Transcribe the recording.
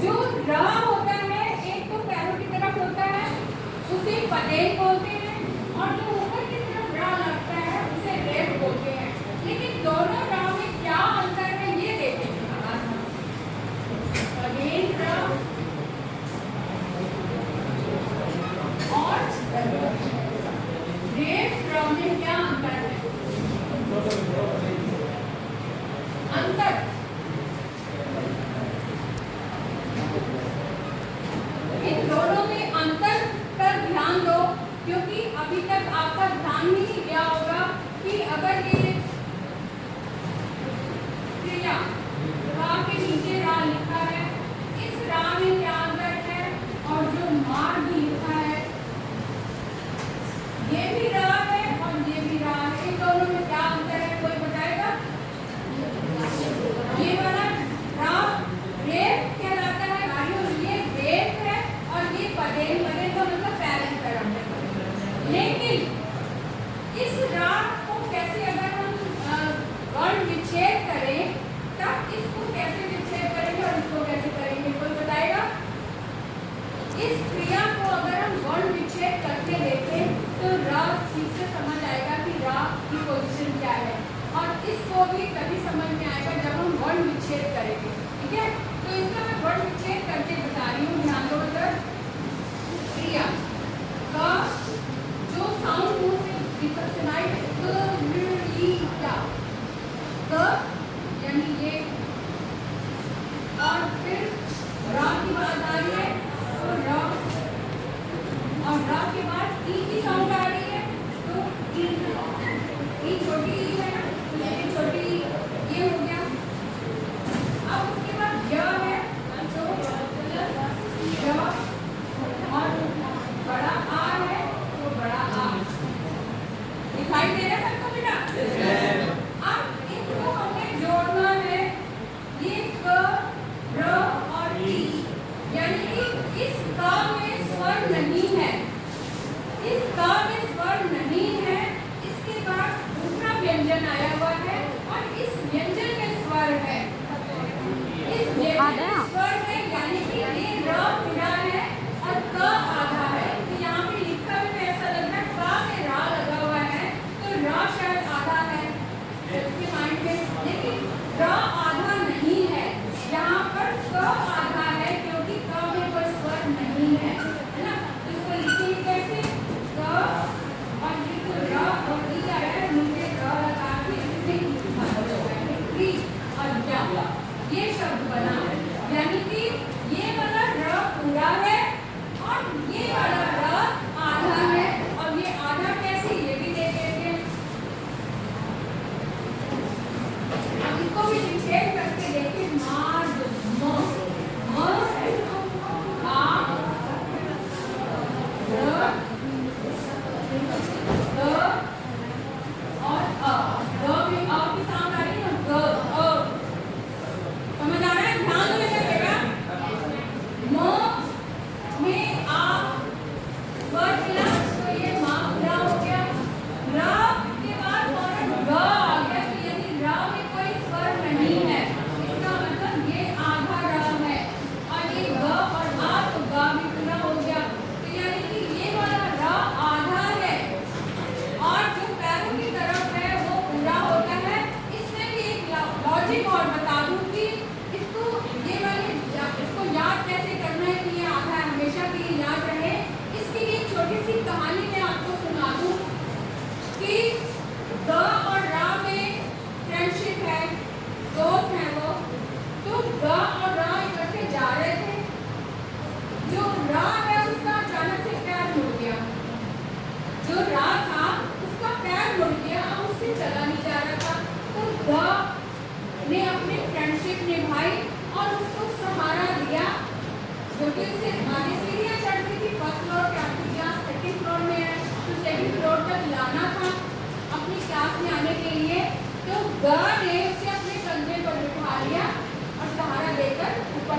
जो र होता है एक तो पैरों की तरफ होता है उसे पदेल बोलते हैं, और जो ऊपर की तरफ र लगता है उसे रेफ बोलते हैं। लेकिन दोनों र में क्या अंतर है ये देखें। पदेल र और रेफ र में क्या अंतर है? अंतर इन दोनों में अंतर पर ध्यान दो, क्योंकि अभी तक आपका ध्यान ही नहीं गया होगा कि अगर ये क्रिया रा के नीचे रा लिखा है, इस रा में क्या अंतर है, और जो मार भी लिखा है ये भी रा है और ये भी रा है, इन दोनों में क्या अंतर है कोई बताएगा? ये वाला रा रेफ कहलाता है, ये रेफ है, और ये पदेल पदेल का मतलब पैर की तरफ है। लेकिन इस रा को कैसे अगर हम वर्ण विच्छेद करें तब इसको कैसे विच्छेद करेंगे और इसको कैसे करेंगे कोई बताएगा? इस क्रिया को अगर हम वर्ण विच्छेद करके देखें तो रा ठीक से समझ आएगा कि रा की पोजीशन क्या है, और इसको भी तभी समझ में आएगा जब हम वर्ण विच्छेद करेंगे। ठीक है, तो इसका मैं वर्ण विच्छेद करके बता रही हूँ, ध्यान दो। मतलब क्रिया का जो साउंड मुंह से सुनाई यानी ये, और फिर रा की बात आ रही है तो रा, और रा के बाद ई की साउंड आ रही है तो ई छोटी ई है ना, ये छोटी ये हो गया। अब उसके बाद य है तो य, और बड़ा आ है तो बड़ा आ। दिखाई दे रहा है सबको बेटा? अब इनको हमें जोड़ना है, ये क र और ई, यानी कि इस क में स्वर नहीं है, इस क में स्वर नहीं है, इसके बाद दूसरा व्यंजन आया हुआ है और इस व्यंजन में स्वर है, इस व्यंजन में स्वर है, यानी कि ये र पूरा है और क आधा है। तो यहाँ पे लिखा भी ऐसा लग रहा है क में रा लगा हुआ है तो र शायद आधा है इसके माइंड में, लेकिन र आधा नहीं है, यहाँ पर क आधा है क्योंकि क में कोई स्वर नहीं है, है ना। तो इसको लिखेंगे कैसे? क और ये तो र और ई आया है, मुझे र लगा के इसमें ई और क्या ये शब्द बना, यानी कि ये वाला र पूरा है और ये वाला र आधा है, और ये आधा कैसे ये भी देख लेते हैं। अब इसको भी विच्छेद करके देखिए, मार म आ र और अ में अ की साउंड आ रही है, ग अ, समझ आ रहा है? ध्यान दो बेटा। म में आ स्वर मिला तो ये मा पूरा हो गया, र के बाद फौरन ग आ गया, तो यानी र में कोई स्वर नहीं है, इसका मतलब ये आधा र है, और ये ग और आ तो ग भी पूरा हो गया, तो यानी कि ये वाला र आधा है और जो पैरों की तरफ है वो पूरा होता है। इसमें भी एक लॉजिक और बता दूं कि इसको ये वाले इसको याद कैसे करना है कि ये आधा है, हमेशा के लिए याद रहे। इसके लिए एक छोटी सी कहानी मैं आपको सुना दूं कि ग और रा में फ्रेंडशिप है, दोस्त हैं वो, तो ग और रा इकट्ठे जा रहे थे, जो रा है उसका अचानक से पैर मुड़ गया, जो रा था उसका पैर मुड़ गया, अब उससे चला नहीं जा रहा था, तो ग ने अपनी फ्रेंडशिप निभाई और उसको सहारा दिया, क्योंकि उसे आगे सीढ़ियां चढ़ती थी, फर्स्ट फ्लोर पे आपकी क्लास सेकंड फ्लोर में है, तो सेकंड फ्लोर तक लाना था अपनी क्लास में आने के लिए, तो ग ने उसे अपने कंधे पर बिठा लिया और सहारा देकर ऊपर